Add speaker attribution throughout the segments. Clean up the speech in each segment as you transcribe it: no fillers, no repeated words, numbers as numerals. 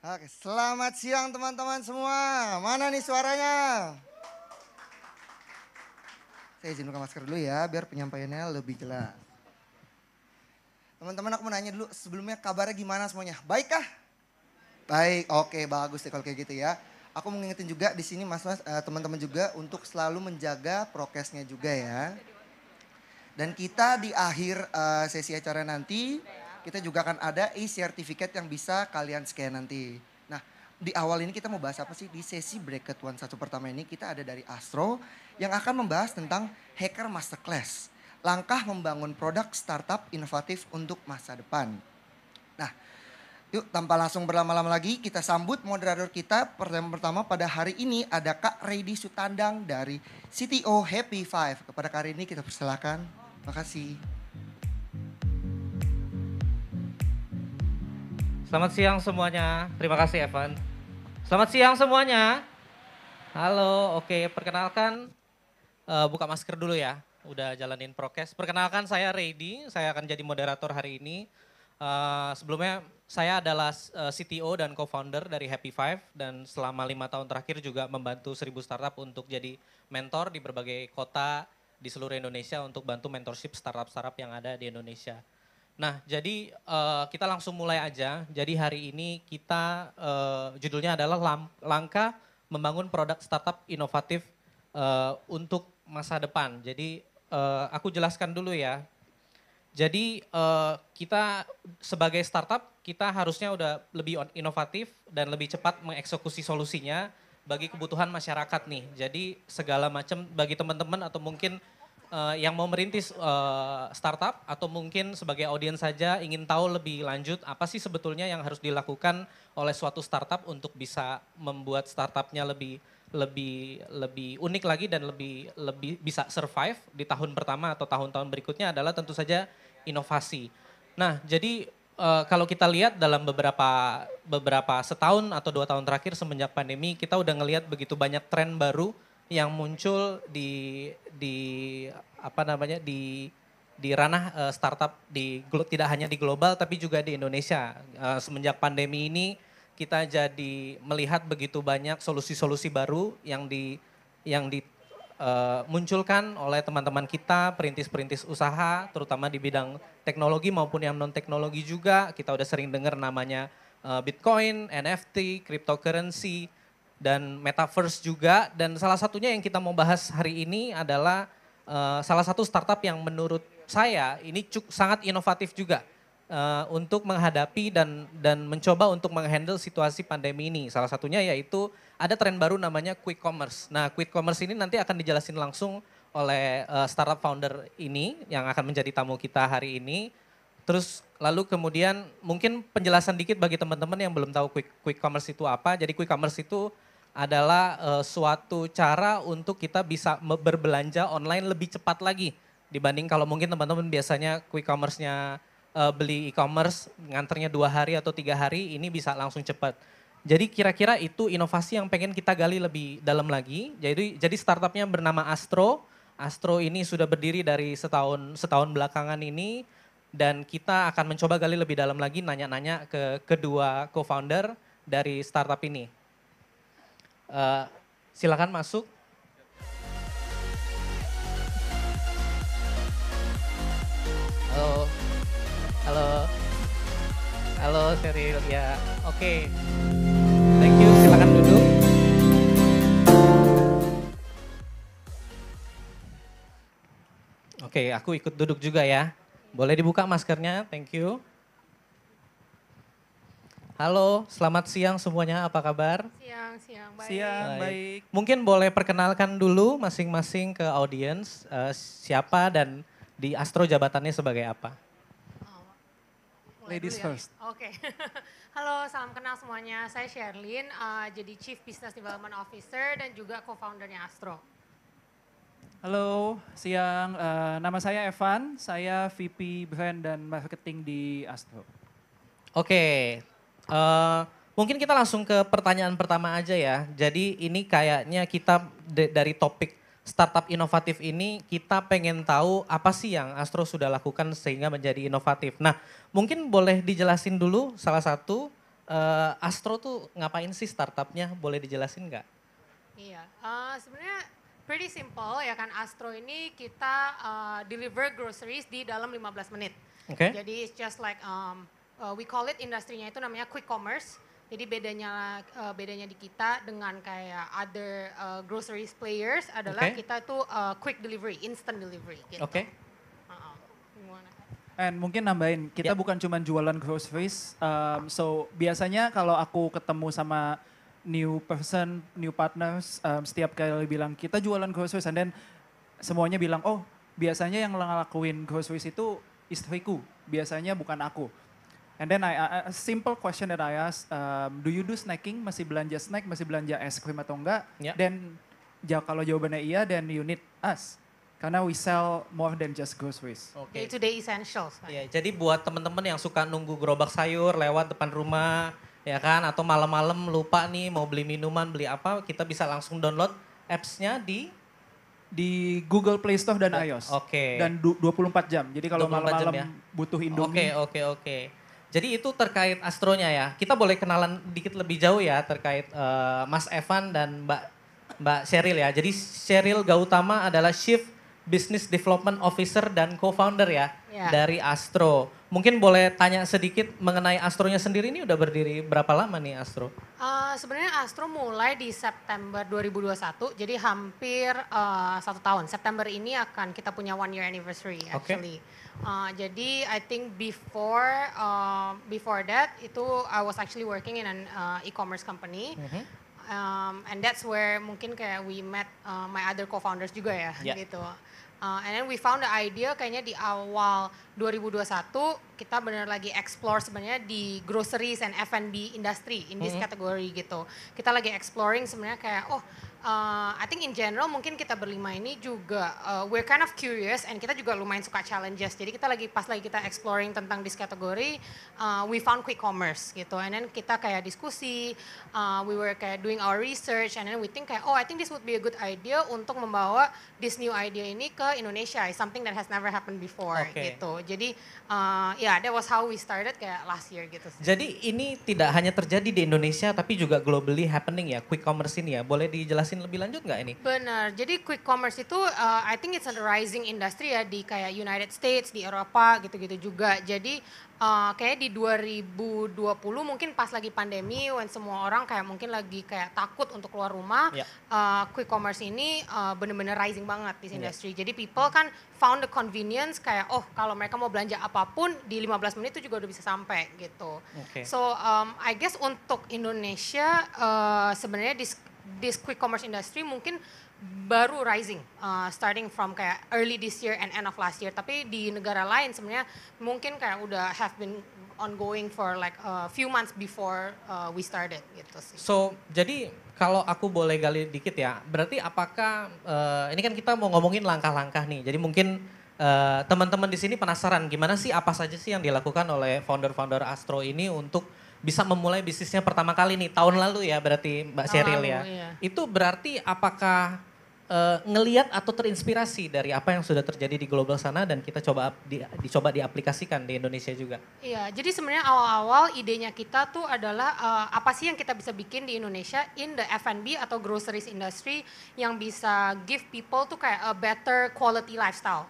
Speaker 1: Oke, selamat siang teman-teman semua. Mana nih suaranya? Saya izin buka masker dulu ya, biar penyampaiannya lebih jelas. Teman-teman aku mau nanya dulu, sebelumnya kabarnya gimana semuanya? Baik kah? Baik, oke bagus deh kalau kayak gitu ya. Aku mau ngingetin juga di sini mas-mas, teman-teman juga untuk selalu menjaga prokesnya juga ya. Dan kita di akhir sesi acara nanti, kita juga akan ada e-certificate yang bisa kalian scan nanti. Nah, di awal ini kita mau bahas apa sih? Di sesi Bracket One satu pertama ini kita ada dari Astro yang akan membahas tentang Hacker Masterclass. Langkah membangun produk startup inovatif untuk masa depan. Nah, yuk tanpa langsung berlama-lama lagi kita sambut moderator kita. Pertama pada hari ini ada Kak Reidi Sutandang dari CTO Happy Five. Kepada Kak Reidi kita persilakan. Makasih.
Speaker 2: Selamat siang semuanya. Terima kasih Evan. Selamat siang semuanya. Halo, oke perkenalkan buka masker dulu ya. Udah jalanin prokes. Perkenalkan saya Reidi, saya akan jadi moderator hari ini. Sebelumnya saya adalah CTO dan co-founder dari Happy Five dan selama 5 tahun terakhir juga membantu 1.000 startup untuk jadi mentor di berbagai kota di seluruh Indonesia untuk bantu mentorship startup-startup yang ada di Indonesia. Nah, jadi kita langsung mulai aja. Jadi hari ini kita judulnya adalah langkah membangun produk startup inovatif untuk masa depan. Jadi aku jelaskan dulu ya. Jadi kita sebagai startup kita harusnya udah lebih inovatif dan lebih cepat mengeksekusi solusinya bagi kebutuhan masyarakat nih. Jadi segala macam bagi teman-teman atau mungkin yang mau merintis startup atau mungkin sebagai audiens saja ingin tahu lebih lanjut apa sih sebetulnya yang harus dilakukan oleh suatu startup untuk bisa membuat startupnya lebih unik lagi dan lebih bisa survive di tahun pertama atau tahun-tahun berikutnya adalah tentu saja inovasi. Nah, jadi kalau kita lihat dalam beberapa setahun atau 2 tahun terakhir semenjak pandemi kita udah ngelihat begitu banyak tren baru yang muncul di apa namanya di ranah startup tidak hanya di global tapi juga di Indonesia. Semenjak pandemi ini kita jadi melihat begitu banyak solusi-solusi baru yang dimunculkan oleh teman-teman kita, perintis-perintis usaha, terutama di bidang teknologi maupun yang non teknologi juga. Kita udah sering dengar namanya Bitcoin, NFT, cryptocurrency, dan metaverse juga. Dan salah satunya yang kita mau bahas hari ini adalah salah satu startup yang menurut saya ini sangat inovatif juga untuk menghadapi dan mencoba untuk menghandle situasi pandemi ini. Salah satunya yaitu ada tren baru namanya quick commerce. Nah, quick commerce ini nanti akan dijelasin langsung oleh startup founder ini yang akan menjadi tamu kita hari ini. Terus lalu kemudian mungkin penjelasan dikit bagi teman-teman yang belum tahu quick commerce itu apa. Jadi quick commerce itu adalah suatu cara untuk kita bisa berbelanja online lebih cepat lagi dibanding kalau mungkin teman-teman biasanya quick commerce-nya beli e-commerce nganternya 2 hari atau 3 hari, ini bisa langsung cepat. Jadi kira-kira itu inovasi yang pengen kita gali lebih dalam lagi. Jadi startupnya bernama Astro. Astro ini sudah berdiri dari setahun belakangan ini dan kita akan mencoba gali lebih dalam lagi nanya-nanya ke kedua co-founder dari startup ini. Silakan masuk. Halo. Halo. Halo Sheryl, ya oke. Thank you, silakan duduk. Oke, aku ikut duduk juga ya. Boleh dibuka maskernya, thank you. Halo, selamat siang semuanya, apa kabar?
Speaker 3: Siang, baik.
Speaker 4: Siang, baik.
Speaker 2: Mungkin boleh perkenalkan dulu masing-masing ke audiens siapa dan di Astro jabatannya sebagai apa?
Speaker 3: Mulai
Speaker 4: Ladies
Speaker 3: dulu ya.
Speaker 4: first.
Speaker 3: Oke. Halo, salam kenal semuanya. Saya Sherlyn, jadi Chief Business Development Officer dan juga co-foundernya Astro.
Speaker 4: Halo, siang. Nama saya Evan, saya VP Brand dan Marketing di Astro.
Speaker 2: Oke, mungkin kita langsung ke pertanyaan pertama aja ya. Jadi ini kayaknya kita dari topik startup inovatif ini kita pengen tahu apa sih yang Astro sudah lakukan sehingga menjadi inovatif. Nah, mungkin boleh dijelasin dulu salah satu Astro tuh ngapain sih startupnya? Boleh dijelasin nggak?
Speaker 3: Iya, sebenarnya pretty simple ya kan. Astro ini kita deliver groceries di dalam 15 menit.
Speaker 2: Oke.
Speaker 3: Jadi it's just like we call it industrinya itu namanya quick commerce. Jadi bedanya di kita dengan kayak other groceries players adalah
Speaker 2: Oke.
Speaker 3: kita tuh quick delivery, instant delivery gitu.
Speaker 2: Oke.
Speaker 3: Gimana?
Speaker 4: And mungkin nambahin, kita
Speaker 2: Ya.
Speaker 4: bukan cuma jualan groceries. So biasanya kalau aku ketemu sama new person, new partners, setiap kali bilang kita jualan groceries, and then semuanya bilang, oh biasanya yang ngelakuin groceries itu istriku, biasanya bukan aku. And then a simple question that I ask, do you do snacking? Masih belanja snack, masih belanja es krim atau enggak?
Speaker 2: Ya.
Speaker 4: Then kalau jawabannya iya, then you need us. Karena we sell more than just groceries.
Speaker 2: Oke.
Speaker 3: Day to day essentials. Kan?
Speaker 2: Ya, jadi buat teman-teman yang suka nunggu gerobak sayur lewat depan rumah, ya kan, atau malam-malam lupa nih mau beli minuman, beli apa, kita bisa langsung download apps-nya
Speaker 4: Di Google Play Store dan iOS.
Speaker 2: Oke.
Speaker 4: Dan 24 jam. Jadi kalau
Speaker 2: 24 jam
Speaker 4: malam-malam
Speaker 2: ya.
Speaker 4: butuh
Speaker 2: Oke,
Speaker 4: Indomie.
Speaker 2: oke. Jadi itu terkait Astronya ya. Kita boleh kenalan dikit lebih jauh ya terkait Mas Evan dan Mbak Sheryl ya. Jadi Sheryl Gautama adalah Chief Business Development Officer dan co-founder ya
Speaker 3: Ya.
Speaker 2: dari Astro. Mungkin boleh tanya sedikit mengenai Astronya sendiri, ini udah berdiri berapa lama nih Astro?
Speaker 3: Sebenarnya Astro mulai di September 2021, jadi hampir 1 tahun. September ini akan kita punya 1 year anniversary actually. Jadi I think before that itu I was actually working in an e-commerce company. And that's where mungkin kayak we met my other co-founders juga ya
Speaker 2: Yeah.
Speaker 3: gitu. And then we found the idea kayaknya di awal 2021 kita benar lagi explore sebenarnya di groceries and F&B industry in this category gitu. Kita lagi exploring sebenarnya kayak I think in general mungkin kita berlima ini juga we're kind of curious and kita juga lumayan suka challenges. Jadi kita pas lagi kita exploring tentang this category, we found quick commerce gitu. And then kita kayak diskusi, we were kayak doing our research and then we think kayak I think this would be a good idea untuk membawa this new idea ini ke Indonesia. It's something that has never happened before gitu. Jadi that was how we started kayak last year gitu.
Speaker 2: Jadi ini tidak hanya terjadi di Indonesia tapi juga globally happening ya, quick commerce ini ya. Boleh dijelasin lebih lanjut nggak ini?
Speaker 3: Benar, jadi quick commerce itu I think it's a rising industry ya di kayak United States, di Eropa gitu-gitu juga. Jadi kayak di 2020 mungkin pas lagi pandemi, when semua orang kayak mungkin lagi kayak takut untuk keluar rumah, quick commerce ini bener-bener rising banget di industry. Jadi people kan found the convenience kayak kalau mereka mau belanja apapun di 15 menit itu juga udah bisa sampai gitu. So I guess untuk Indonesia sebenarnya this quick commerce industry mungkin baru rising, starting from kayak early this year and end of last year. Tapi di negara lain sebenarnya mungkin kayak udah have been ongoing for like a few months before we started gitu sih.
Speaker 2: So, jadi kalau aku boleh gali dikit ya, berarti apakah, ini kan kita mau ngomongin langkah-langkah nih, jadi mungkin teman-teman di sini penasaran gimana sih, apa saja sih yang dilakukan oleh founder-founder Astro ini untuk bisa memulai bisnisnya pertama kali nih, tahun lalu ya berarti Mbak Sheryl ya.
Speaker 3: Iya.
Speaker 2: Itu berarti apakah ngelihat atau terinspirasi dari apa yang sudah terjadi di global sana dan kita dicoba diaplikasikan di Indonesia juga?
Speaker 3: Iya, jadi sebenarnya awal-awal idenya kita tuh adalah apa sih yang kita bisa bikin di Indonesia in the F&B atau groceries industry yang bisa give people tuh kayak a better quality lifestyle.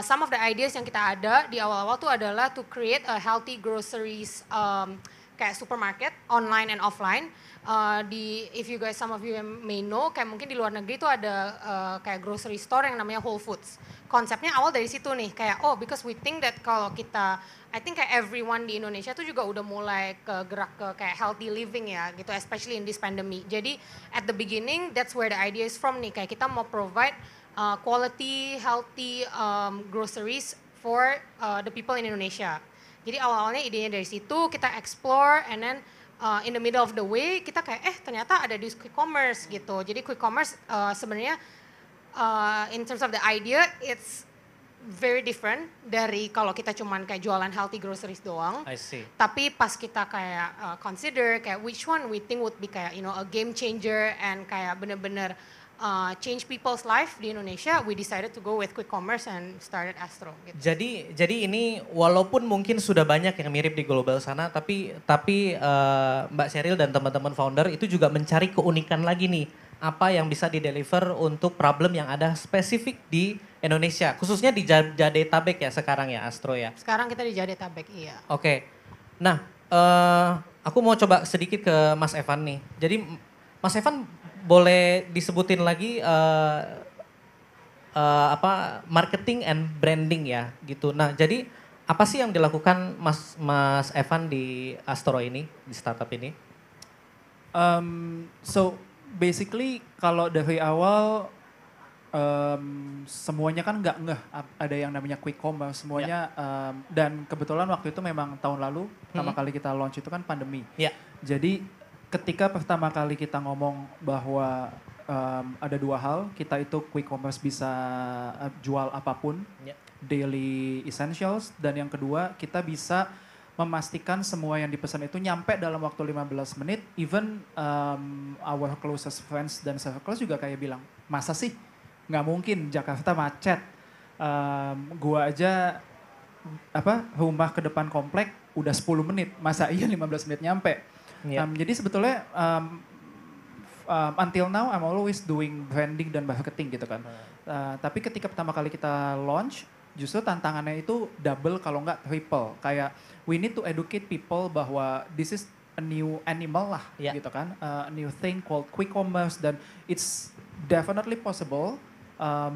Speaker 3: Some of the ideas yang kita ada di awal-awal tuh adalah to create a healthy groceries kayak supermarket online and offline. If you guys, some of you may know, kayak mungkin di luar negeri itu ada kayak grocery store yang namanya Whole Foods. Konsepnya awal dari situ nih, kayak because we think that kalau kita, I think kayak everyone di Indonesia tuh juga udah mulai gerak ke kayak healthy living ya gitu, especially in this pandemic. Jadi at the beginning, that's where the idea is from nih, kayak kita mau provide quality, healthy groceries for the people in Indonesia. Jadi awal-awalnya idenya dari situ, kita explore and then in the middle of the way kita kayak ternyata ada di quick commerce gitu. Jadi quick commerce sebenarnya in terms of the idea it's very different dari kalau kita cuman kayak jualan healthy groceries doang.
Speaker 2: I see.
Speaker 3: Tapi pas kita kayak consider kayak which one we think would be kayak a game changer and kayak bener-bener change people's life di Indonesia, we decided to go with quick commerce and started Astro. Gitu.
Speaker 2: Jadi ini walaupun mungkin sudah banyak yang mirip di global sana, tapi Mbak Sheryl dan teman-teman founder itu juga mencari keunikan lagi nih, apa yang bisa di-deliver untuk problem yang ada spesifik di Indonesia, khususnya di Jadetabek ya sekarang ya Astro ya.
Speaker 3: Sekarang kita di Jadetabek, iya.
Speaker 2: Oke, nah aku mau coba sedikit ke Mas Evan nih. Jadi Mas Evan boleh disebutin lagi marketing and branding ya gitu. Nah jadi apa sih yang dilakukan Mas Evan di Astro ini, di startup ini?
Speaker 4: So basically kalau dari awal semuanya kan nggak ngeh ada yang namanya quick commerce semuanya dan kebetulan waktu itu memang tahun lalu pertama kali kita launch itu kan pandemi. Jadi ketika pertama kali kita ngomong bahwa ada dua hal, kita itu quick commerce bisa jual apapun, daily essentials, dan yang kedua kita bisa memastikan semua yang dipesan itu nyampe dalam waktu 15 menit, even our closest friends dan circles juga kayak bilang, masa sih nggak mungkin Jakarta macet, gua aja rumah ke depan komplek udah 10 menit, masa iya 15 menit nyampe. Jadi sebetulnya until now I'm always doing branding dan marketing gitu kan. Tapi ketika pertama kali kita launch, justru tantangannya itu double kalau nggak triple. Kayak we need to educate people bahwa this is a new animal lah gitu kan. A new thing called quick commerce dan it's definitely possible.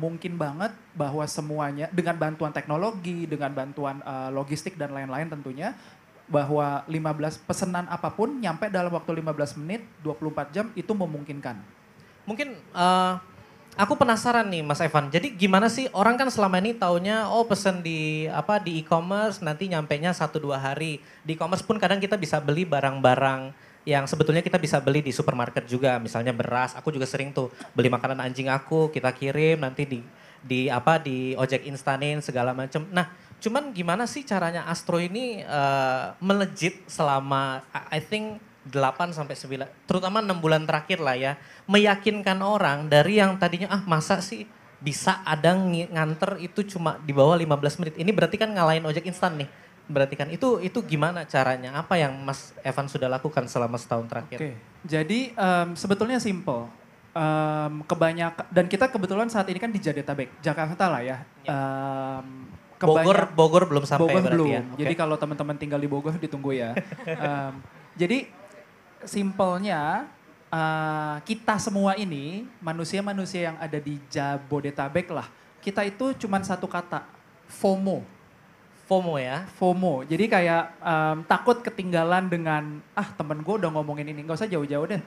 Speaker 4: Mungkin banget bahwa semuanya dengan bantuan teknologi, dengan bantuan logistik dan lain-lain tentunya, bahwa 15 pesanan apapun nyampe dalam waktu 15 menit, 24 jam itu memungkinkan.
Speaker 2: Mungkin aku penasaran nih Mas Evan. Jadi gimana sih orang kan selama ini taunya pesen di e-commerce nanti nyampenya 1-2 hari. Di e-commerce pun kadang kita bisa beli barang-barang yang sebetulnya kita bisa beli di supermarket juga. Misalnya beras, aku juga sering tuh beli makanan anjing aku, kita kirim nanti di ojek instanin segala macam. Nah, cuman gimana sih caranya Astro ini melejit selama I think 8 sampai 9, terutama 6 bulan terakhir lah ya, meyakinkan orang dari yang tadinya masa sih bisa ada nganter itu cuma di bawah 15 menit. Ini berarti kan ngalahin ojek instan nih. Berarti kan itu gimana caranya? Apa yang Mas Evan sudah lakukan selama setahun terakhir?
Speaker 4: Oke, jadi sebetulnya simple. Kebanyakan dan kita kebetulan saat ini kan di Jadetabek, Jakarta lah ya.
Speaker 2: Bogor belum sampai
Speaker 4: Bogor
Speaker 2: berarti
Speaker 4: belum.
Speaker 2: ya.
Speaker 4: Jadi kalau teman-teman tinggal di Bogor ditunggu ya. Jadi simpelnya kita semua ini manusia-manusia yang ada di Jabodetabek lah. Kita itu cuman satu kata, FOMO.
Speaker 2: FOMO ya?
Speaker 4: FOMO. Jadi kayak takut ketinggalan dengan temen gue udah ngomongin ini. Gak usah jauh-jauh deh.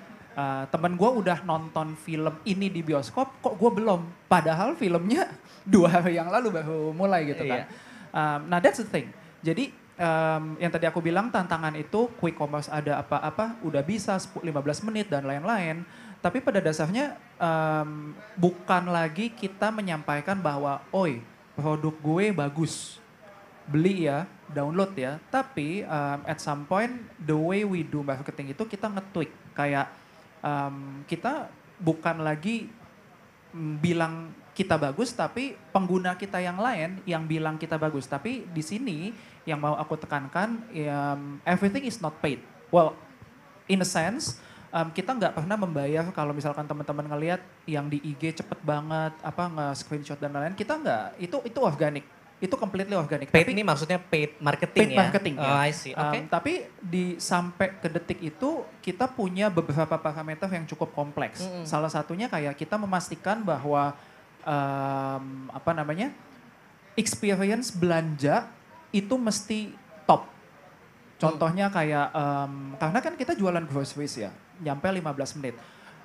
Speaker 4: Temen gue udah nonton film ini di bioskop, kok gue belum. Padahal filmnya 2 hari yang lalu baru mulai gitu kan. Nah that's the thing. Jadi yang tadi aku bilang tantangan itu quick commerce ada apa-apa udah bisa 15 menit dan lain-lain. Tapi pada dasarnya bukan lagi kita menyampaikan bahwa oi produk gue bagus. Beli ya, download ya. Tapi at some point the way we do marketing itu kita nge-tweak. Kayak kita bukan lagi bilang kita bagus tapi pengguna kita yang lain yang bilang kita bagus. Tapi di sini yang mau aku tekankan everything is not paid. Well, in a sense kita nggak pernah membayar kalau misalkan teman-teman ngelihat yang di IG cepet banget nge-screenshot dan lain-lain. Kita nggak, itu organik. Itu completely organic.
Speaker 2: Paid ini maksudnya paid marketing
Speaker 4: paid
Speaker 2: ya?
Speaker 4: Marketing, ya.
Speaker 2: Oh, I see. Okay.
Speaker 4: Tapi sampai ke detik itu kita punya beberapa parameter yang cukup kompleks. Salah satunya kayak kita memastikan bahwa experience belanja itu mesti top. Contohnya kayak karena kan kita jualan groceries ya, nyampe 15 menit.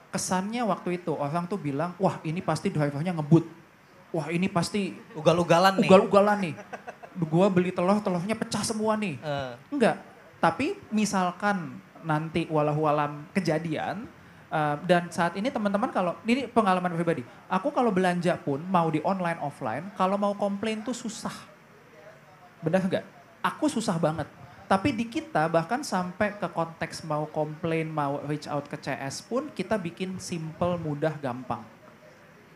Speaker 4: Kesannya waktu itu orang tuh bilang, wah ini pasti drivernya ngebut. Wah ini pasti
Speaker 2: ugal-ugalan nih.
Speaker 4: Gua beli telurnya pecah semua nih. Enggak, tapi misalkan nanti walau-alam kejadian dan saat ini teman-teman kalau, ini pengalaman pribadi. Aku kalau belanja pun mau di online offline, kalau mau komplain tuh susah. Benar enggak? Aku susah banget. Tapi di kita bahkan sampai ke konteks mau komplain, mau reach out ke CS pun kita bikin simple, mudah, gampang.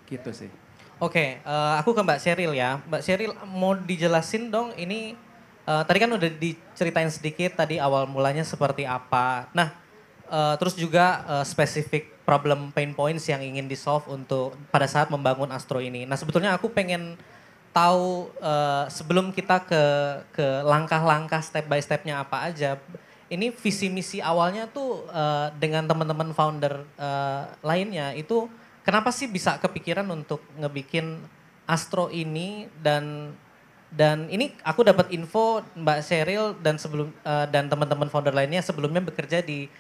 Speaker 4: Gitu sih.
Speaker 2: Oke, aku ke Mbak Sheryl ya. Mbak Sheryl mau dijelasin dong ini, tadi kan udah diceritain sedikit tadi awal mulanya seperti apa. Nah, terus juga spesifik problem pain points yang ingin di-solve untuk pada saat membangun Astro ini. Nah sebetulnya aku pengen tahu sebelum kita ke langkah-langkah step by stepnya apa aja. Ini visi misi awalnya tuh dengan teman-teman founder lainnya itu kenapa sih bisa kepikiran untuk ngebikin Astro ini dan ini aku dapat info Mbak Sheryl dan teman-teman founder lainnya sebelumnya bekerja di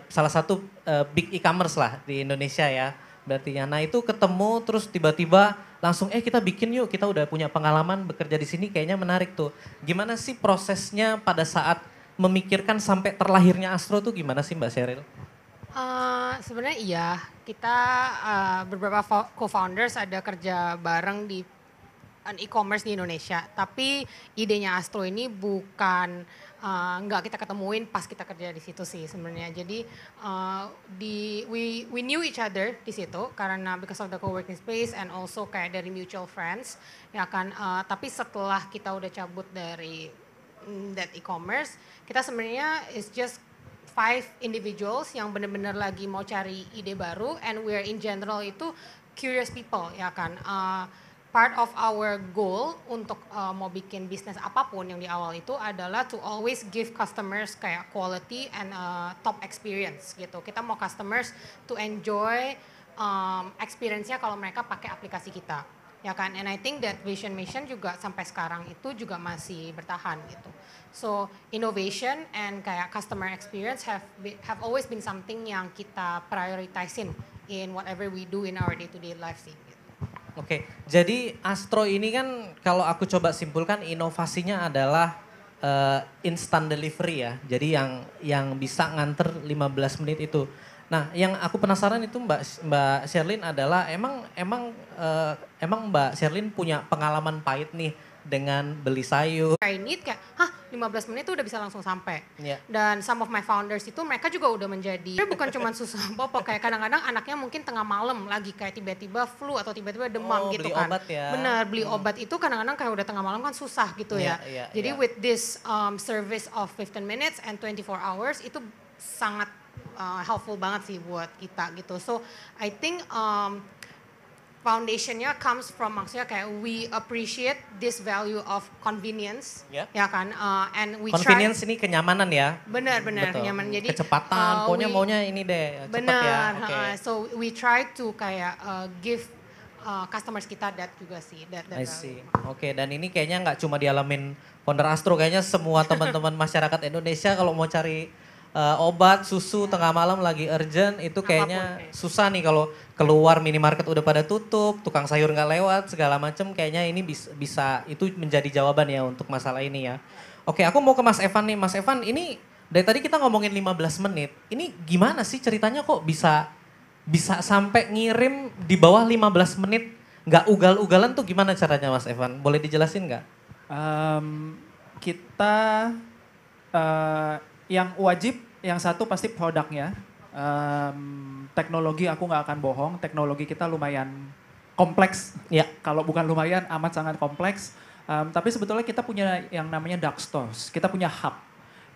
Speaker 2: salah satu big e-commerce lah di Indonesia ya. Berarti ya. Nah itu ketemu terus tiba-tiba langsung kita bikin yuk, kita udah punya pengalaman bekerja di sini kayaknya menarik tuh. Gimana sih prosesnya pada saat memikirkan sampai terlahirnya Astro tuh gimana sih Mbak Sheryl?
Speaker 3: Sebenarnya iya, kita beberapa co-founders ada kerja bareng di e-commerce di Indonesia. Tapi idenya Astro ini bukan nggak kita ketemuin pas kita kerja di situ sih sebenarnya. Jadi we knew each other di situ karena because of the co-working space and also kayak dari mutual friends ya kan. Tapi setelah kita udah cabut dari that e-commerce, kita sebenarnya is just 5 individuals yang benar-benar lagi mau cari ide baru and we're in general itu curious people ya kan. Part of our goal untuk mau bikin bisnis apapun yang di awal itu adalah to always give customers kayak quality and top experience gitu. Kita mau customers to enjoy experience-nya kalau mereka pakai aplikasi kita. Ya kan, and I think that vision mission juga sampai sekarang itu juga masih bertahan gitu. So innovation and kayak customer experience have always been something yang kita prioritizein in whatever we do in our day-to-day life sih. Gitu.
Speaker 2: Oke, jadi Astro ini kan kalau aku coba simpulkan inovasinya adalah instant delivery ya. Jadi yang bisa nganter 15 menit itu. Nah, yang aku penasaran itu Mbak Sherlyn adalah emang Mbak Sherlyn punya pengalaman pahit nih dengan beli sayur.
Speaker 3: I need kayak, 15 menit tuh udah bisa langsung sampai.
Speaker 2: Yeah.
Speaker 3: Dan some of my founders itu mereka juga udah menjadi, bukan cuma susah apa kayak kadang-kadang anaknya mungkin tengah malam lagi kayak tiba-tiba flu atau tiba-tiba demam gitu
Speaker 2: beli
Speaker 3: kan.
Speaker 2: Obat ya.
Speaker 3: Benar, beli obat itu kadang-kadang kayak udah tengah malam kan susah gitu ya. Jadi with this service of 15 minutes and 24 hours itu sangat helpful banget sih buat kita gitu. So I think foundationnya comes from maksudnya kayak we appreciate this value of convenience, ya kan? And we
Speaker 2: convenience
Speaker 3: try,
Speaker 2: ini kenyamanan ya.
Speaker 3: Benar kenyamanan. Jadi
Speaker 2: kecepatan, pokoknya maunya ini deh cepat ya.
Speaker 3: Okay. So we try to kayak give customers kita that juga sih. That
Speaker 2: I see. Oke, dan ini kayaknya nggak cuma dialamin founder Astro, kayaknya semua teman-teman masyarakat Indonesia kalau mau cari obat, susu tengah malam lagi urgent itu kayaknya susah nih kalau keluar minimarket udah pada tutup, tukang sayur nggak lewat segala macem, kayaknya ini bisa itu menjadi jawaban ya untuk masalah ini ya. Oke, aku mau ke Mas Evan nih. Mas Evan, ini dari tadi kita ngomongin 15 menit. Ini gimana sih ceritanya kok bisa sampai ngirim di bawah 15 menit nggak ugal-ugalan tuh gimana caranya Mas Evan? Boleh dijelasin nggak?
Speaker 4: Kita yang wajib, yang satu pasti produknya. Teknologi aku nggak akan bohong, teknologi kita lumayan kompleks.
Speaker 2: Ya.
Speaker 4: Kalau bukan lumayan, amat sangat kompleks. Tapi sebetulnya kita punya yang namanya dark stores, kita punya hub.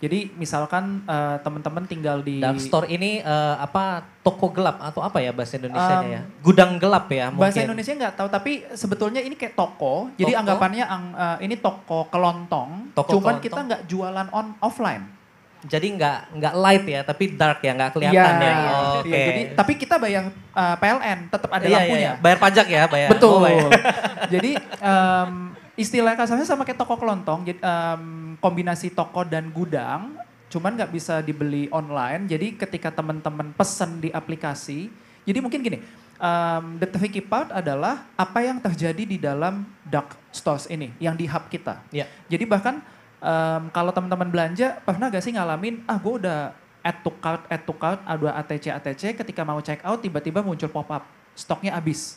Speaker 4: Jadi misalkan teman-teman tinggal di...
Speaker 2: Dark store ini toko gelap atau apa ya bahasa Indonesianya ya? Gudang gelap ya mungkin?
Speaker 4: Bahasa Indonesia nggak tahu, tapi sebetulnya ini kayak toko. Jadi anggapannya ini toko kelontong, cuman kita nggak jualan offline.
Speaker 2: Jadi nggak light ya, tapi dark ya, nggak kelihatan ya.
Speaker 4: Oke. Jadi tapi kita bayar PLN, tetap ada lampunya.
Speaker 2: Iya. Bayar pajak ya, bayar.
Speaker 4: Betul. Jadi istilah kasarnya sama kayak toko kelontong, jadi, kombinasi toko dan gudang, cuman nggak bisa dibeli online. Jadi ketika teman-teman pesen di aplikasi, jadi mungkin gini, the tricky part adalah apa yang terjadi di dalam dark stores ini, yang di hub kita.
Speaker 2: Yeah.
Speaker 4: Jadi bahkan kalau teman-teman belanja, pernah gak sih ngalamin, gue udah add to cart, ada ATC, ketika mau check out tiba-tiba muncul pop-up, stoknya habis.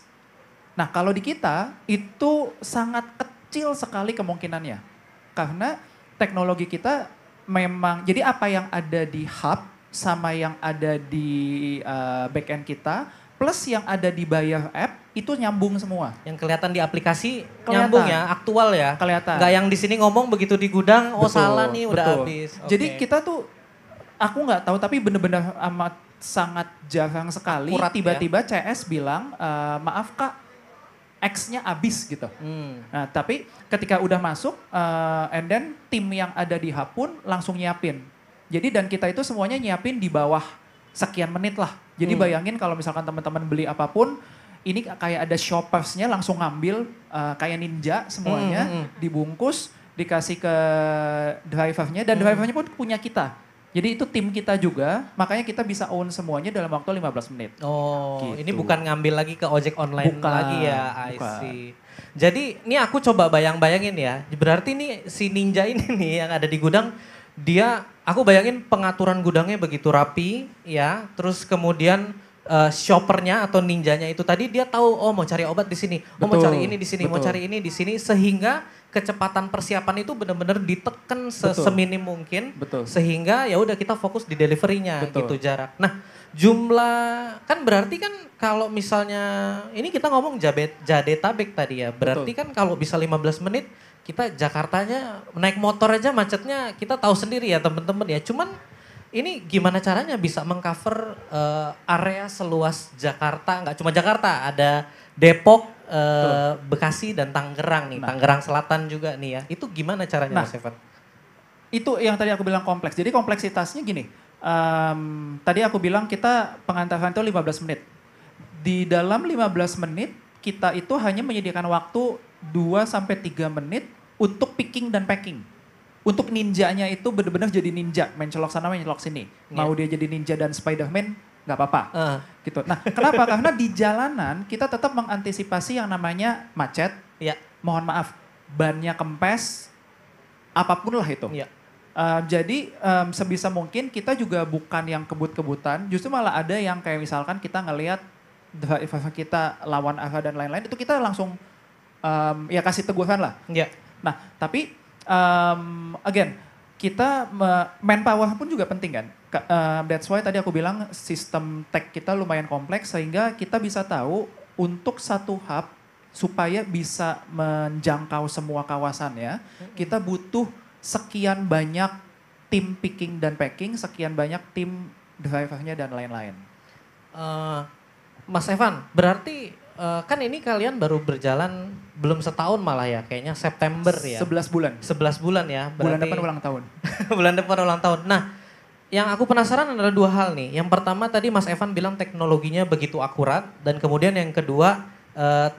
Speaker 4: Nah kalau di kita, itu sangat kecil sekali kemungkinannya. Karena teknologi kita memang, jadi apa yang ada di hub, sama yang ada di backend kita, plus yang ada di buyer app, itu nyambung semua.
Speaker 2: Yang kelihatan di aplikasi
Speaker 4: Kelihatan.
Speaker 2: nyambung ya, aktual ya.
Speaker 4: Kelihatan.
Speaker 2: Nggak yang di sini ngomong begitu di gudang, oh
Speaker 4: Betul,
Speaker 2: salah nih udah
Speaker 4: betul.
Speaker 2: habis.
Speaker 4: Jadi
Speaker 2: Oke.
Speaker 4: kita tuh, aku nggak tahu tapi bener-bener amat sangat jarang sekali
Speaker 2: Akurat ya.
Speaker 4: tiba-tiba CS bilang, maaf Kak, X-nya habis gitu. Nah tapi ketika udah masuk, and then tim yang ada di hub pun langsung nyiapin. Jadi dan kita itu semuanya nyiapin di bawah sekian menit lah. Jadi bayangin kalau misalkan teman-teman beli apapun, ini kayak ada shoppersnya langsung ngambil kayak ninja semuanya, dibungkus, dikasih ke drivernya dan drivernya pun punya kita. Jadi itu tim kita juga, makanya kita bisa own semuanya dalam waktu 15 menit.
Speaker 2: Oh,
Speaker 4: Gitu.
Speaker 2: ini bukan ngambil lagi ke ojek online
Speaker 4: Bukan,
Speaker 2: lagi ya, I
Speaker 4: bukan.
Speaker 2: see. Jadi ini aku coba bayang-bayangin ya, berarti nih si ninja ini nih yang ada di gudang, dia, aku bayangin pengaturan gudangnya begitu rapi ya, terus kemudian shoppernya atau ninjanya itu tadi dia tahu oh mau cari obat di sini, oh mau
Speaker 4: Betul,
Speaker 2: cari ini di sini, mau
Speaker 4: betul.
Speaker 2: cari ini di sini, sehingga kecepatan persiapan itu benar-benar ditekan
Speaker 4: Betul.
Speaker 2: seminim mungkin,
Speaker 4: Betul.
Speaker 2: sehingga ya udah kita fokus di deliverynya
Speaker 4: Betul.
Speaker 2: gitu jarak. Nah jumlah kan berarti kan kalau misalnya ini kita ngomong Jadetabek tadi ya, berarti kan kalau bisa 15 menit kita Jakartanya naik motor aja macetnya kita tahu sendiri ya teman-teman ya. Cuman ini gimana caranya bisa mengcover area seluas Jakarta, nggak cuma Jakarta, ada Depok, Bekasi dan Tangerang nih,
Speaker 4: Nah.
Speaker 2: Tangerang Selatan juga nih ya. Itu gimana caranya
Speaker 4: Nah.
Speaker 2: Mas Evan?
Speaker 4: Itu yang tadi aku bilang kompleks. Jadi kompleksitasnya gini, tadi aku bilang kita pengantaran itu 15 menit. Di dalam 15 menit kita itu hanya menyediakan waktu 2-3 menit untuk picking dan packing. Untuk ninjanya itu benar-benar jadi ninja, mencelok sana mencelok sini. Mau dia jadi ninja dan Spider-Man nggak apa-apa. Gitu. Nah kenapa? Karena di jalanan kita tetap mengantisipasi yang namanya macet.
Speaker 2: Ya,
Speaker 4: Mohon maaf, bannya kempes, apapun lah itu.
Speaker 2: ya.
Speaker 4: Jadi sebisa mungkin kita juga bukan yang kebut-kebutan, justru malah ada yang kayak misalkan kita ngelihat driver kita lawan arah dan lain-lain, itu kita langsung ya kasih teguran lah.
Speaker 2: Ya.
Speaker 4: Nah tapi again, kita manpower pun juga penting kan. That's why tadi aku bilang sistem tech kita lumayan kompleks sehingga kita bisa tahu untuk satu hub supaya bisa menjangkau semua kawasannya, kita butuh sekian banyak tim picking dan packing, sekian banyak tim drivernya dan lain-lain.
Speaker 2: Mas Evan, berarti kan ini kalian baru berjalan belum setahun malah ya, kayaknya September ya.
Speaker 4: 11 bulan.
Speaker 2: 11 bulan ya.
Speaker 4: Bulan depan ulang tahun.
Speaker 2: Bulan depan ulang tahun. Nah, yang aku penasaran adalah dua hal nih. Yang pertama tadi Mas Evan bilang teknologinya begitu akurat, dan kemudian yang kedua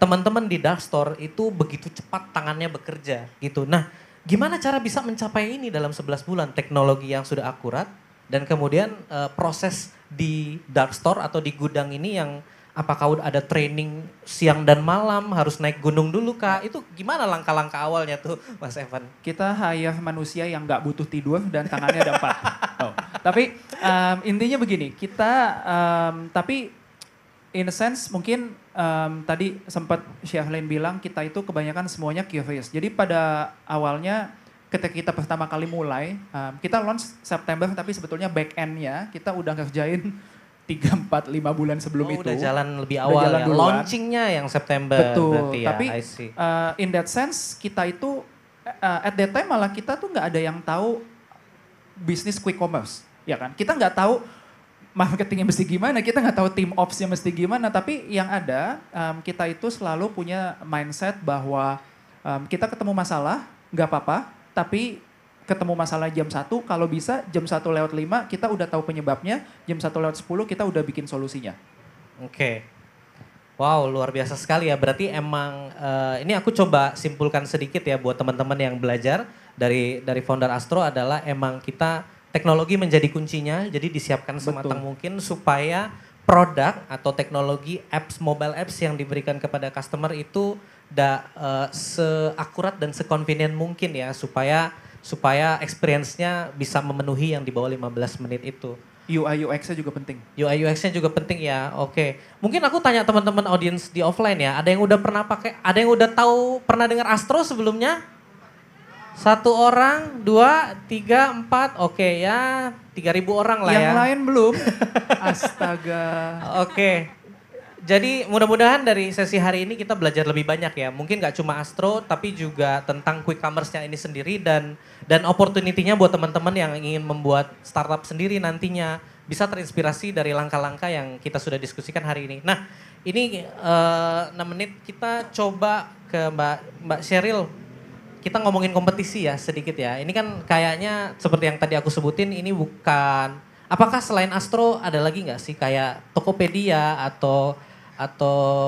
Speaker 2: teman-teman di dark store itu begitu cepat tangannya bekerja gitu. Nah, gimana cara bisa mencapai ini dalam 11 bulan? Teknologi yang sudah akurat dan kemudian proses di dark store atau di gudang ini yang apakah udah ada training siang dan malam, harus naik gunung dulu kah? Itu gimana langkah-langkah awalnya tuh Mas Evan?
Speaker 4: Kita hire manusia yang nggak butuh tidur dan tangannya ada 4. Oh. Tapi intinya begini, kita tapi in a sense mungkin tadi sempat Syaflin bilang kita itu kebanyakan semuanya curious. Jadi pada awalnya ketika kita pertama kali mulai, kita launch September tapi sebetulnya back end-nya kita udah ngerjain 3, 4, 5 bulan sebelum itu.
Speaker 2: Udah jalan lebih
Speaker 4: Udah
Speaker 2: awal
Speaker 4: jalan
Speaker 2: ya.
Speaker 4: duluan.
Speaker 2: Launchingnya yang September
Speaker 4: Betul,
Speaker 2: berarti ya.
Speaker 4: tapi
Speaker 2: I see.
Speaker 4: in that sense kita itu at that time malah kita tuh nggak ada yang tahu bisnis quick commerce, ya kan? Kita nggak tahu marketingnya mesti gimana, kita nggak tahu team ops-nya mesti gimana, tapi yang ada kita itu selalu punya mindset bahwa kita ketemu masalah nggak apa-apa, tapi ketemu masalah jam 1, kalau bisa jam 1:05 kita udah tahu penyebabnya, jam 1:10 kita udah bikin solusinya.
Speaker 2: Oke. Wow, luar biasa sekali ya. Berarti emang ini aku coba simpulkan sedikit ya buat teman-teman yang belajar dari founder Astro adalah emang kita teknologi menjadi kuncinya. Jadi disiapkan sematang mungkin supaya produk atau teknologi apps, mobile apps yang diberikan kepada customer itu seakurat dan seconvenient mungkin ya supaya experience-nya bisa memenuhi yang di bawah 15 menit itu.
Speaker 4: UI UX-nya juga penting.
Speaker 2: UI UX-nya juga penting ya. Oke. Mungkin aku tanya teman-teman audiens di offline ya. Ada yang udah pernah pakai, ada yang udah tahu pernah dengar Astro sebelumnya? 1 orang, 2, 3, 4. Oke ya, 3.000 orang lah
Speaker 4: Yang
Speaker 2: ya.
Speaker 4: lain belum. Astaga.
Speaker 2: Oke. Jadi mudah-mudahan dari sesi hari ini kita belajar lebih banyak ya. Mungkin nggak cuma Astro, tapi juga tentang quick commerce-nya ini sendiri dan opportunity-nya buat teman-teman yang ingin membuat startup sendiri nantinya bisa terinspirasi dari langkah-langkah yang kita sudah diskusikan hari ini. Nah, ini 6 menit kita coba ke Mbak Sheryl. Kita ngomongin kompetisi ya sedikit ya. Ini kan kayaknya seperti yang tadi aku sebutin ini bukan. Apakah selain Astro ada lagi nggak sih kayak Tokopedia atau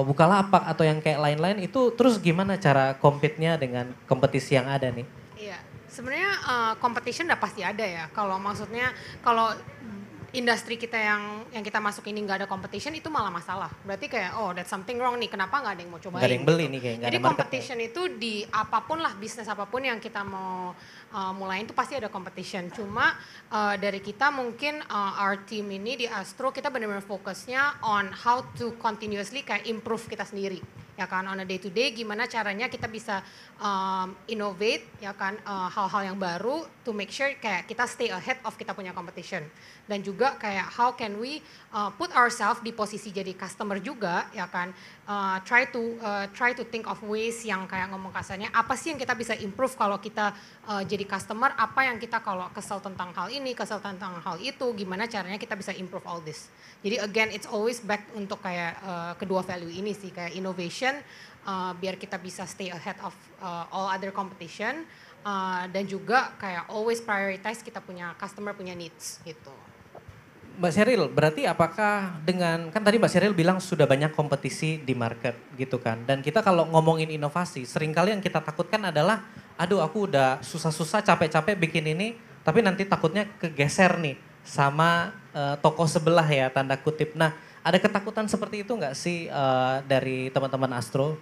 Speaker 2: Bukalapak atau yang kayak lain-lain itu terus gimana cara compete-nya dengan kompetisi yang ada nih?
Speaker 3: Iya, sebenarnya competition udah pasti ada ya. Kalau maksudnya kalau industri kita yang kita masuk ini nggak ada competition itu malah masalah. Berarti kayak that's something wrong nih. Kenapa nggak ada yang mau cobain?
Speaker 2: Nggak ada yang beli
Speaker 3: gitu.
Speaker 2: nih kayak nggak
Speaker 3: Jadi
Speaker 2: ada market.
Speaker 3: competition itu di apapun lah bisnis apapun yang kita mau mulain itu pasti ada competition. Cuma dari kita mungkin our team ini di Astro kita benar-benar fokusnya on how to continuously kayak improve kita sendiri. Ya kan, on a day to day gimana caranya kita bisa innovate ya kan hal-hal yang baru to make sure kayak kita stay ahead of kita punya competition. Dan juga kayak how can we put ourselves di posisi jadi customer juga ya kan, try to think of ways yang kayak ngomong kasarnya apa sih yang kita bisa improve kalau kita jadi customer, apa yang kita kalau kesel tentang hal ini, kesel tentang hal itu, gimana caranya kita bisa improve all this. Jadi again it's always back untuk kayak kedua value ini sih, kayak innovation biar kita bisa stay ahead of all other competition dan juga kayak always prioritize kita punya customer punya needs gitu.
Speaker 2: Mbak Sheryl, berarti apakah dengan, kan tadi Mbak Sheryl bilang sudah banyak kompetisi di market gitu kan. Dan kita kalau ngomongin inovasi, seringkali yang kita takutkan adalah, aduh aku udah susah-susah capek-capek bikin ini, tapi nanti takutnya kegeser nih sama toko sebelah ya, tanda kutip. Nah, ada ketakutan seperti itu nggak sih dari teman-teman Astro?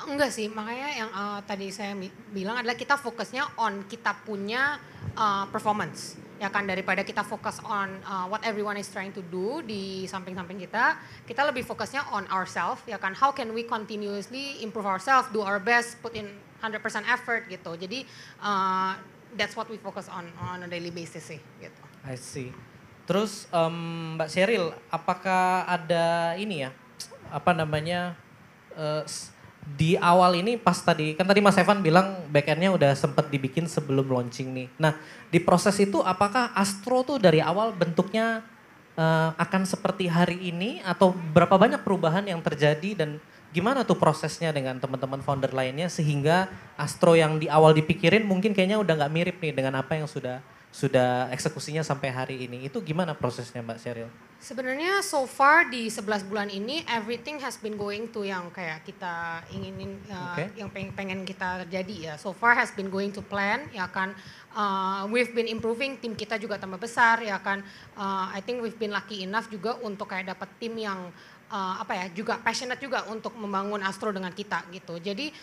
Speaker 3: Enggak sih, makanya yang tadi saya bilang adalah kita fokusnya on kita punya performance. Ya kan, daripada kita fokus on what everyone is trying to do di samping-samping kita lebih fokusnya on ourselves. Ya kan, how can we continuously improve ourselves, do our best, put in 100% effort gitu. Jadi that's what we focus on a daily basis sih gitu.
Speaker 2: I see. Terus Mbak Sheryl, apakah ada ini ya, apa namanya, di awal ini pas tadi, kan tadi Mas Evan bilang backendnya udah sempet dibikin sebelum launching nih. Nah di proses itu apakah Astro tuh dari awal bentuknya akan seperti hari ini atau berapa banyak perubahan yang terjadi dan gimana tuh prosesnya dengan teman-teman founder lainnya sehingga Astro yang di awal dipikirin mungkin kayaknya udah nggak mirip nih dengan apa yang sudah eksekusinya sampai hari ini. Itu gimana prosesnya Mbak Sheryl?
Speaker 3: Sebenarnya so far di 11 bulan ini everything has been going to yang kayak kita inginin yang pengen kita terjadi ya. So far has been going to plan ya kan. We've been improving, tim kita juga tambah besar ya kan. I think we've been lucky enough juga untuk kayak dapat tim yang juga passionate juga untuk membangun Astro dengan kita gitu. Jadi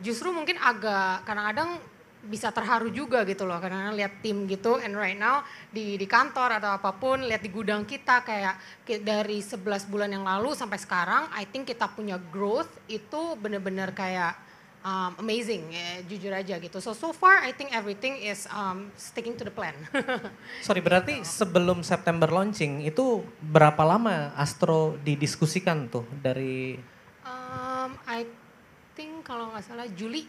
Speaker 3: justru mungkin agak kadang-kadang bisa terharu juga gitu loh karena lihat tim gitu, and right now di kantor atau apapun lihat di gudang kita kayak dari 11 bulan yang lalu sampai sekarang I think kita punya growth itu bener-bener kayak amazing ya, jujur aja gitu. So far I think everything is sticking to the plan.
Speaker 2: Sorry, berarti sebelum September launching itu berapa lama Astro didiskusikan tuh dari?
Speaker 3: I think kalau nggak salah Juli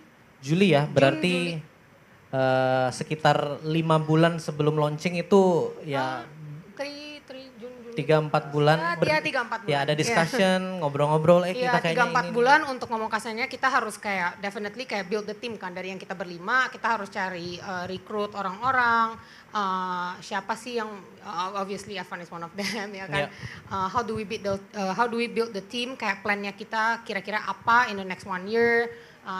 Speaker 2: Ya, berarti sekitar 5 bulan sebelum launching itu ya 3-4 bulan.
Speaker 3: Iya 3-4 bulan.
Speaker 2: Ya ada discussion, ngobrol-ngobrol kita kayaknya
Speaker 3: 3-4 bulan untuk ngomong kasarnya kita harus kayak definitely kayak build the team kan. Dari yang kita berlima kita harus cari recruit orang-orang. Siapa sih yang obviously Evan is one of them ya kan. How do we build the team, kayak plannya kita kira-kira apa in the next 1 year,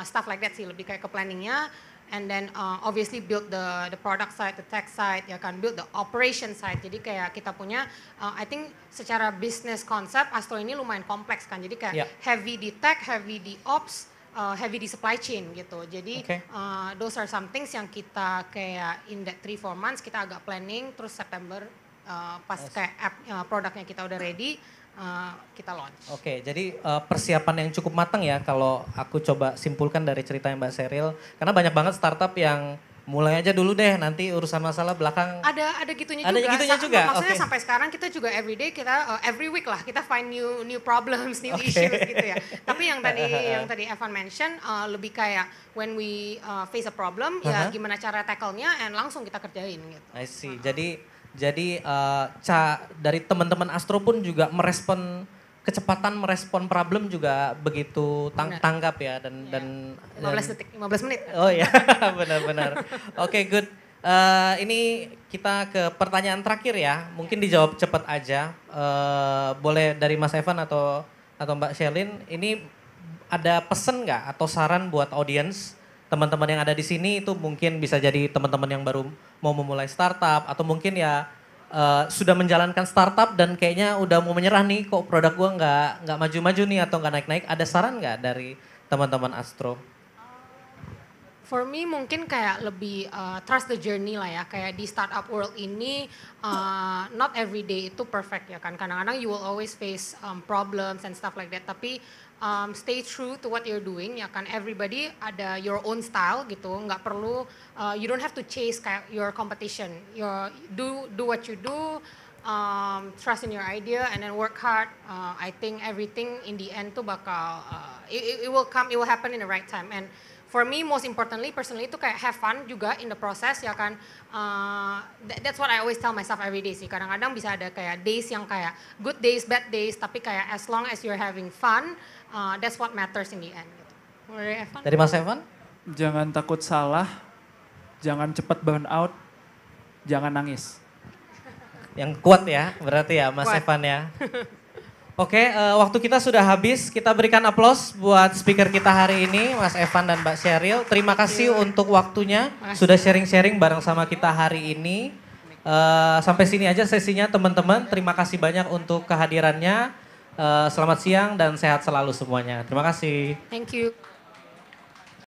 Speaker 3: stuff like that sih, lebih kayak ke planningnya. And then obviously build the product side, the tech side, ya kan, build the operation side. Jadi kayak kita punya, I think secara business konsep Astro ini lumayan kompleks kan. Jadi kayak heavy di tech, heavy di ops, heavy di supply chain gitu. Jadi those are some things yang kita kayak in that 3-4 months kita agak planning, terus September pas kayak app produknya kita udah ready, kita launch.
Speaker 2: Oke, jadi persiapan yang cukup matang ya kalau aku coba simpulkan dari cerita Mbak Sheryl. Karena banyak banget startup yang mulai aja dulu deh, nanti urusan masalah belakang.
Speaker 3: Ada gitunya
Speaker 2: Ada
Speaker 3: juga.
Speaker 2: gitunya juga,
Speaker 3: Maksudnya
Speaker 2: oke.
Speaker 3: sampai sekarang kita juga everyday kita every week lah kita find new problems, new
Speaker 2: Oke.
Speaker 3: issues gitu ya. Tapi yang tadi Evan mention lebih kayak when we face a problem ya gimana cara tackle-nya and langsung kita kerjain gitu.
Speaker 2: I see. Jadi dari teman-teman Astro pun juga kecepatan merespon problem juga begitu tanggap ya dan
Speaker 3: 15 detik, 15 menit.
Speaker 2: Oh ya, benar-benar. Oke, good. Ini kita ke pertanyaan terakhir ya. Mungkin dijawab cepat aja. Boleh dari Mas Evan atau Mbak Shelin. Ini ada pesan nggak atau saran buat audiens teman-teman yang ada di sini itu mungkin bisa jadi teman-teman yang baru mau memulai startup atau mungkin ya sudah menjalankan startup dan kayaknya udah mau menyerah nih kok produk gua nggak maju-maju nih atau nggak naik-naik. Ada saran nggak dari teman-teman Astro?
Speaker 3: For me mungkin kayak lebih trust the journey lah ya. Kayak di startup world ini not every day itu perfect ya kan. Kadang-kadang you will always face problems and stuff like that. Tapi stay true to what you're doing ya kan. Everybody ada your own style gitu. Nggak perlu you don't have to chase kayak your competition. Do what you do. Trust in your idea and then work hard. I think everything in the end tuh bakal it will come, it will happen in the right time. And for me, most importantly, personally itu kayak have fun juga in the process ya kan. That's what I always tell myself every day sih. Kadang-kadang bisa ada kayak days yang kayak good days, bad days, tapi kayak as long as you're having fun, that's what matters in the end. Gitu.
Speaker 2: Dari Mas Evan?
Speaker 4: Jangan takut salah, jangan cepat burn out, jangan nangis.
Speaker 2: Yang kuat ya, berarti ya Mas
Speaker 3: Kuat.
Speaker 2: Evan ya. Oke, waktu kita sudah habis. Kita berikan aplaus buat speaker kita hari ini, Mas Evan dan Mbak Sheryl. Terima kasih untuk waktunya, sudah sharing-sharing bareng sama kita hari ini. Sampai sini aja sesinya teman-teman. Terima kasih banyak untuk kehadirannya. Selamat siang dan sehat selalu semuanya. Terima kasih.
Speaker 3: Thank you.